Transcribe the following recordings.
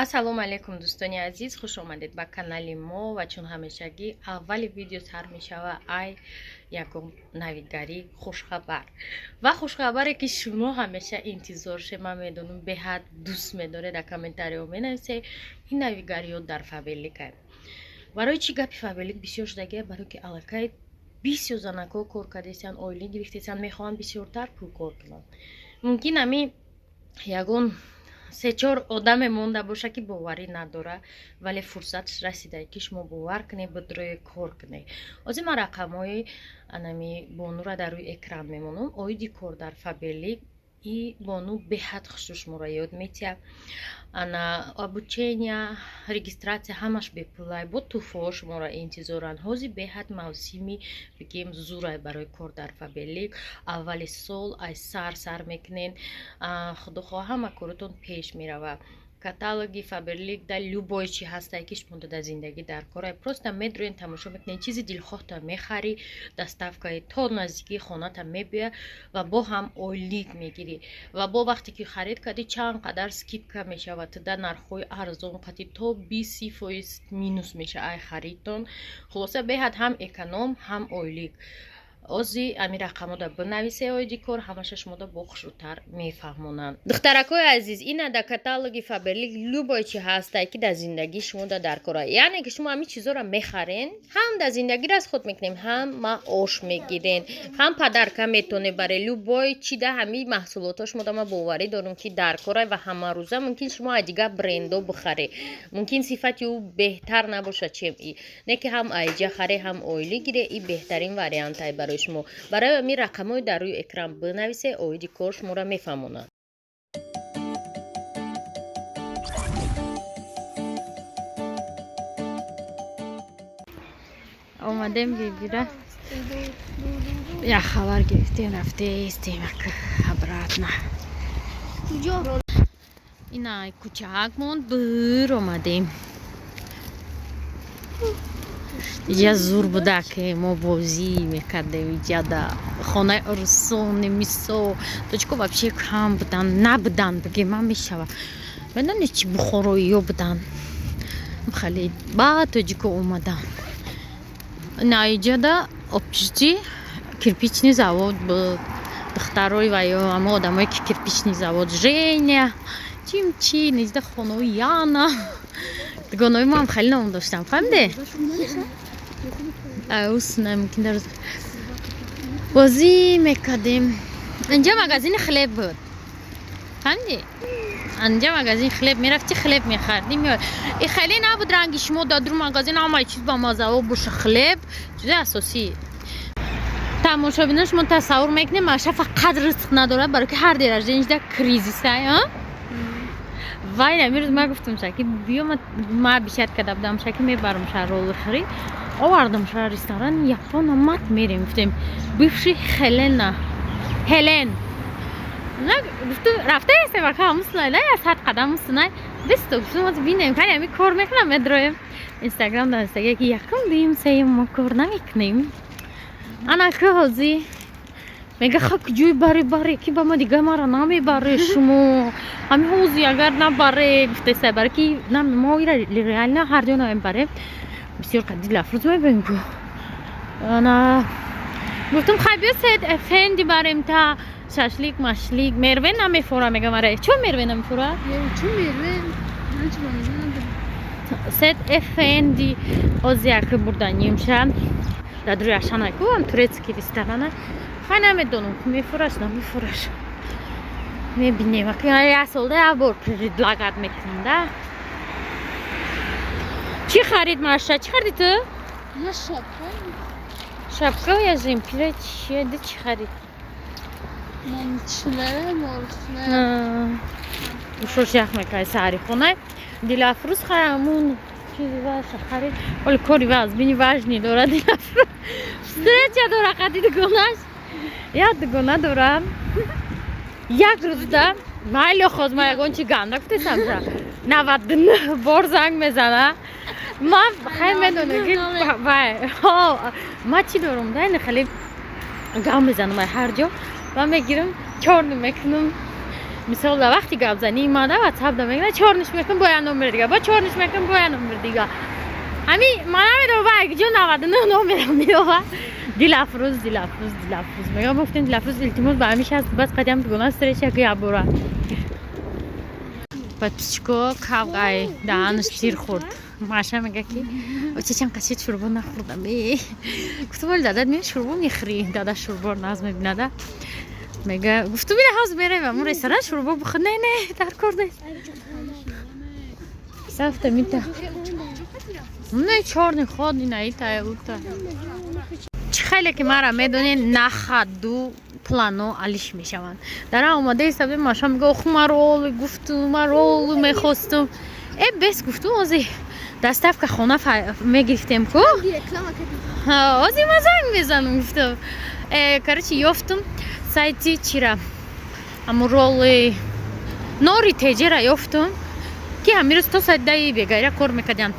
ассалому алайкум дӯстони азиз, хуш омадед ба канали мо ва чун ҳамешагӣ аввали видео сар мешава ай ягон навигари хушхабар ва хушхабаре ки шумо ҳамеша интизорше. Ман медонам беҳад дӯст медоред, дар комментариҳо менависед ин навигариҳо дар фабелика. барои чӣ гапи фабелик бисёр шудагия? Барои ки аллакай бисёр занакҳо кор кардесанд, оила гирифтесанд, мехоҳанд бисёртар пул кор кунанд. мумкин ҳамин ягон 3-4 одаме монда боша ки боварӣ надора, вале фурсатш расида ки шумо бовар кунед, бидрои кор кунед. ҳозир ман рақамҳои анами бонура дар рӯи экран мемонам. оиди кор дар фабелик и бону беҳад хушрӯ шуморо ёд метия. ана обучения, регистратсия ҳамаш бепулай, бо туҳфаҳо шуморо интизоранд. ҳозир беҳад мавсими бигем зурай барои кор дар фабелик. аввали сол ай сар мекунен, худохоҳ ҳама коротон пеш мерава. каталоги фаберлик дар любой чи ҳастай ки шумо дар зиндагӣ дар корай, просто медроен тамошо мекунед, чизи дилхоҳта мехарӣ, доставкаи то наздикии хоната мебия ва бо ҳам ойлик мегирӣ ва бо вақте ки харид кардӣ чанд қадар скидка мешавад, дар нархҳои арзон қати то 20% минус меша ай харидтон. хулоса беҳад ҳам эконом, ҳам ойлик. ози ами рақамода бинависе оиди кор, ҳамаша шумода бо хушрӯтар мефаҳмонанд. духтаракои азиз, ина дар каталоги фаберлик любой чи ҳастай ки дар зиндагӣ шумода дар кора. яъне ки шумо ҳамин чизоро мехарен, ҳам дар зиндагӣ расход мекунем, ҳам маош мегирен, ҳам падарка метоне баре любой чи да ҳамин маҳсулотҳо шумода ма боварӣ дорум ки дар корай ва ҳамарӯза мумкин шумо аз дигар брендо бихаре, мумкин сифати ӯ беҳтар набоша чем и не ки ҳам айҷа харе, ҳам оилӣ гире. и беҳтарин вариантай барои шумо. барои ҳамин рақамҳои дар рӯи экран бинависе, оиди кор шуморо мефаҳмонад. омадем бибира я хабар гирифтем, рафтестем обратно. ина кӯчак монд, бир омадем. я зур буда ки мо бозӣ мекардем иҷада хонаи урсони мисо точко вообще кам будан, набудан бигем ман мешава. медонед чи бухороиё будан, хеле баъд тоҷико омадан. на иҷада общежитӣ кирпичный завод буд. духтарои ва ё ама одамое ки кирпичный завод Женя чимчи низда хонаҳои Яна дигонаҳои мо ҳам хеле ном доштам, фаҳмиде? уснамумкин дар бозӣ мекардем. инҷа магазини хлеб буд, фаҳмидӣ? инҷа магазини хлеб мерафти, хлеб мехардӣ. и хеле набуд ранги шумо дар магазин ҳамаи чиз ба маззаво боша. хлеб чизи асосӣ. тамошобина шумо тасаввур мекунед маша фақат ризқ надорад, барои ки ҳар деража инҷа кризисай. вай намирӯз ман гуфтам шаки биё ма бишат карда будам, шаки мебарам шаҳролу хирид, овардам шаҳр ресторан япона мат мерем. гуфтем бывший Хелен гуфту рафтаестем ака ҳамусунай, на я 100 қадам мусунай бисто. гуфтум ҳозир бинем кани ҳамин кор мекунам, медроем инстаграм данистага ки якум дуюм сеюм мо кор намекунем. ана ки ҳозир мега ха куҷои бари ки ба ма дига мара намебаре шумо ҳамин ҳозир агар набаре гуфтесай, барои ки мо реально ҳарҷо намебарем. бисёр қадди лафруз мебарем ку. ана гуфтум хай биё сед фенди барем та шашлик машлик. мервен намефора мегам аре. чун мервен намефора? чун мервен сед фенди ҳозир яки бурданим шам дар дури ашанай ку ам турецкий ресторана. хай намедонам ку мефураш намефураш. мебинем я солда я бор предлагат мекунам да. чӣ харид маша? чӣ хариди ту? шапка я жемпира чиеди? чӣ харид? шош ях мекаи сари хонай дилафруз харамун чизи ваша харид. оли кори ва аз бини важни дорад дилафруз. встреча дора қади дугонаш. я дугона дорам. як рӯзда майли хоз ма ягон чи ганда гуфтесам 99 бор занг мезана. ман хай медонам ки ма чӣ дорам да ин хеле гам мезанам ҳар ҷо. ман мегирам чорну мекунам مثال وقتی گپ زنی ماده واتساپ دا میگه چهارنش میکنم با نمبر دیگه با چهارنش میکنم با نمبر دیگه همین من نمیدونم با یک جو 99 نمبر میدونم دلافروز میگم گفتم دلافروز التماس به همیشه است بس قدم بگم استرچ کی ابورا پچکو کاغای دانش تیر خورد ماشه میگه کی چه قشنگ شوربا نخوردم گفتم ولی دادت میاد شوربا میخری دادا شوربا ناز میبینه میگه گفتم میره حوض میره و رستوران شوربا بخور نه در کرده سفته میته نه چهار خود نه تا اوتا خیلی که مرا میدونه نخدو پلانو علیش میشوند در آماده ایستم ماشا میگه اخو مرول گفتم مرول میخواستم بس گفتم ازی دستف که خونه میگرفتم کو ازی ما زنگ میزنم گفتم کرچی یافتم سایتی چیرا اما رول نوری تیجه یافتم که همین روز تو ساعت دایی بگیره کار میکردن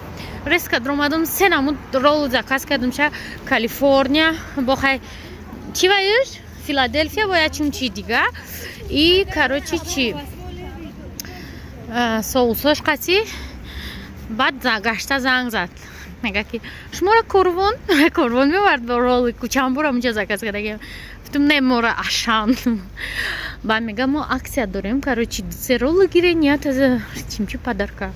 ریسک کردم اومدم سه نمود رول زکاس کردم چه کالیفرنیا با خی چی وایش فیلادلفیا باید چون چی دیگه ای کاروچی چی соусош қаси баъд гашта занг зад мега ки шуморо корвон мебард бо роли чандбора мунҷа заказ кардагем гуфтам не мора ашан баъд мега мо аксия дорем короче се роли гирен я таза чимчи падарка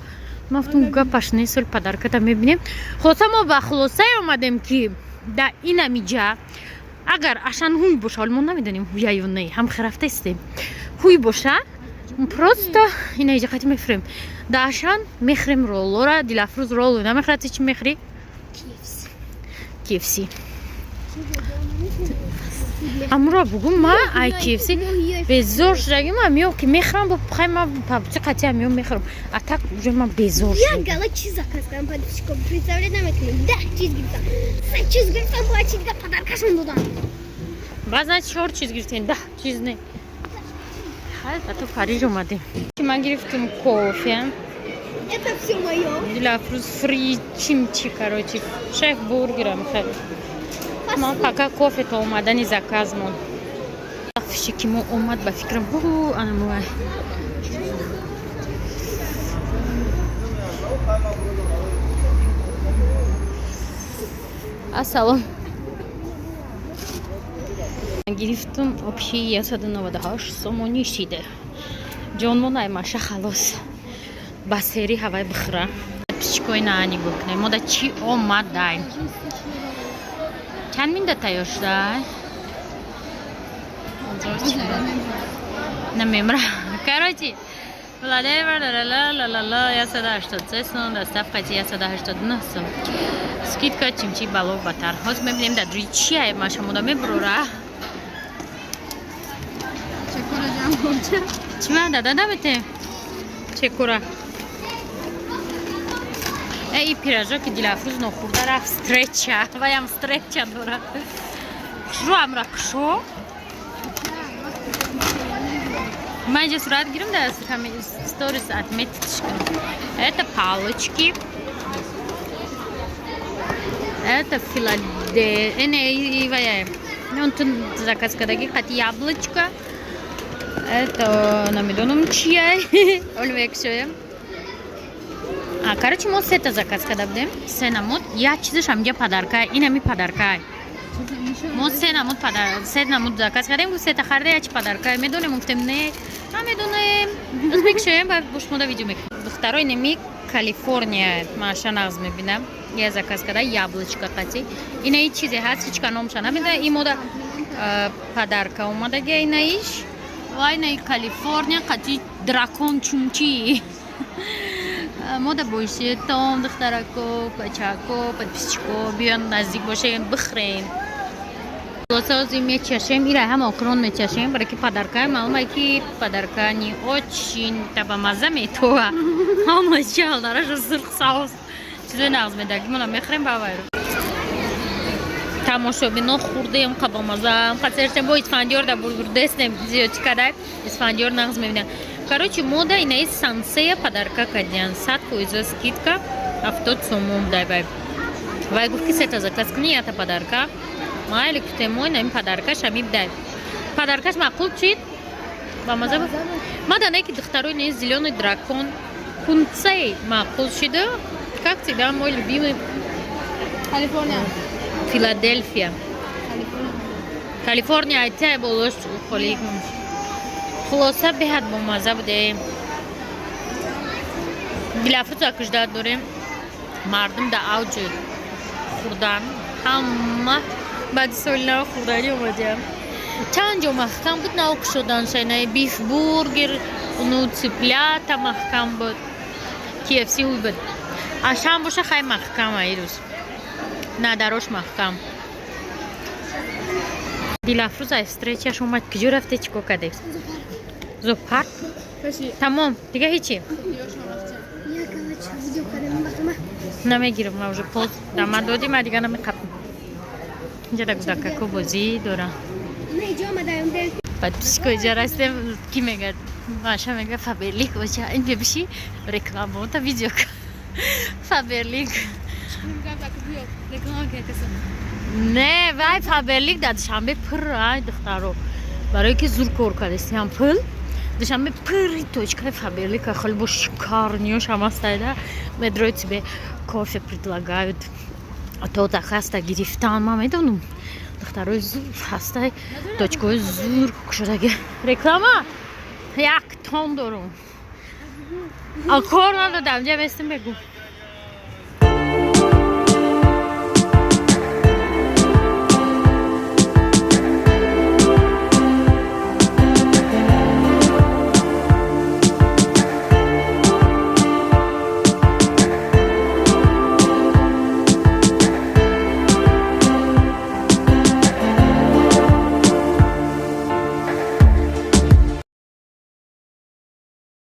ма гуфтам гапаш не сол падарката мебинем хоса мо ба хулосае омадем ки да инамиҷа агар ашан ҳуй боша ҳол мо намедонем ҳуя ё не ҳам рафта истем ҳуй боша просто ина иҷақати мехӯрем дашан мехӯрем роллора дилафрӯз роллу намехӯрад чӣ мехӯри KFC амро бугум ма ай KFC безор шудагим амиё ки мехӯрам бо пухай ма пабчи қати амиё мехӯрам а так уже ма безор я гала чиз заказ кардам подписчикам представлять наметонем 10 чиз гирифтам 3 чиз гирифтам бо чиз дига подаркашон додам баъзан 4 чиз гирифтем 10 чиз не то Париж омадем ман гирифтам кофе это все моё дилафрӯз фри чимчи короче шеф бургерам хеле ман фақат кофе то омадани заказ монд афиши ки мо омад ба фикрам анамуай ассалом гирифтам обши 198 сомони шиде ҷонмонай маша халос ба сери ҳавай бихӯра пичкои наани букне мода чӣ омадай чанд минда тайёр шудай намемра короче владимир ла 183 сом доставкати 189 сом скидка чимчи бало батар ҳозир мебинем дар дуи чӣ ай маша мода мебурора چی من داده بته چکورا ای پیراژا که دلافروز نخورده رفت استرچه و هم استرچه داره رو هم را کشو من اینجا صورت گیرم در همه ستوریس отметить کنم это палочки это филадельфия он тут заказ кадаги хати яблочко это намедонам чия олвексоя короче мо сета заказ када будем се намуд я чизаш амҷа падарка инами падарка мо се намуд заказ кардем сета харда я чи падарка медонем гуфтем не намедонем узбекшоем ба бошмода видео мекунем духтарои неми калифорния маша нағз мебинам я заказ када яблочко қати инаи чизе ҳаст ҳичка номша намеда и мода падарка омадаги инаиш вай на Калифорния қати дракон чумчи мода боше том духтарако бачако подписчико биён наздик бошем бихӯрем лосози мечашем ира ҳам окрон мечашем барои ки падарка маълумай ки падарка не очень табамаза метова ҳамачал дараша сирқ саус чизе нағз медаги мона мехӯрем ба вайро тамошобино хурдем қабамаза қасерчем бо исфандиёр да бурдестем зиёд чикадай исфандиёр нағз мебинем короче мода инаи сансея падарка кардиан 100% скидка 70 сомон дай вай гуфт ки сета заказ кунӣ ята падарка майли кутем мо инаи падаркаш ами дай падаркаш маъқул чид бамаза буд. Мадане ки духтарои не зелёный дракон. Кунцей мақбул шуда. Как тебя мой любимый? Калифорния. Филадельфия. Калифорния айтай болош холик. Хулоса беҳад бомаза буде. Дилафрӯз акушда дорем. Мардум да авҷи хурдан. Ҳама баъди солина хурдани омадем. Чанд ҷо маҳкам буд навок шудан шайнаи биф бургер, ну цыплята маҳкам буд. KFC буд. Ашам боша хай маҳкам айрӯз. Надарош маҳкам. Дилафрӯз аз встречаш омад. Куҷо рафте чӣ кор кардед? Зӯпарк? Тамом. Дига ҳечи? Намегирам, ма уже поз дама додим, а дига намеқапам. Инҷа да гудака бозӣ дорам. Подписчика инҷа растем, ки мегӯяд? Маша мега Фаберлик боча. Ин бебиши рекламота видео. Фаберлик. Не, вай Фаберлик да душанбе пур ай духтаро. Барои ки зур кор кардестиам пул. Душанбе пури точкаи Фаберлика хеле бо шикарниёш ҳама стайда метрои тебе кофе предлагают. А то так хаста гирифтан ма медонам. Духтарои зур хастай точкаи зур кушодаги реклама. Як тон дорам. А кор надодам, ҷа местим бегу.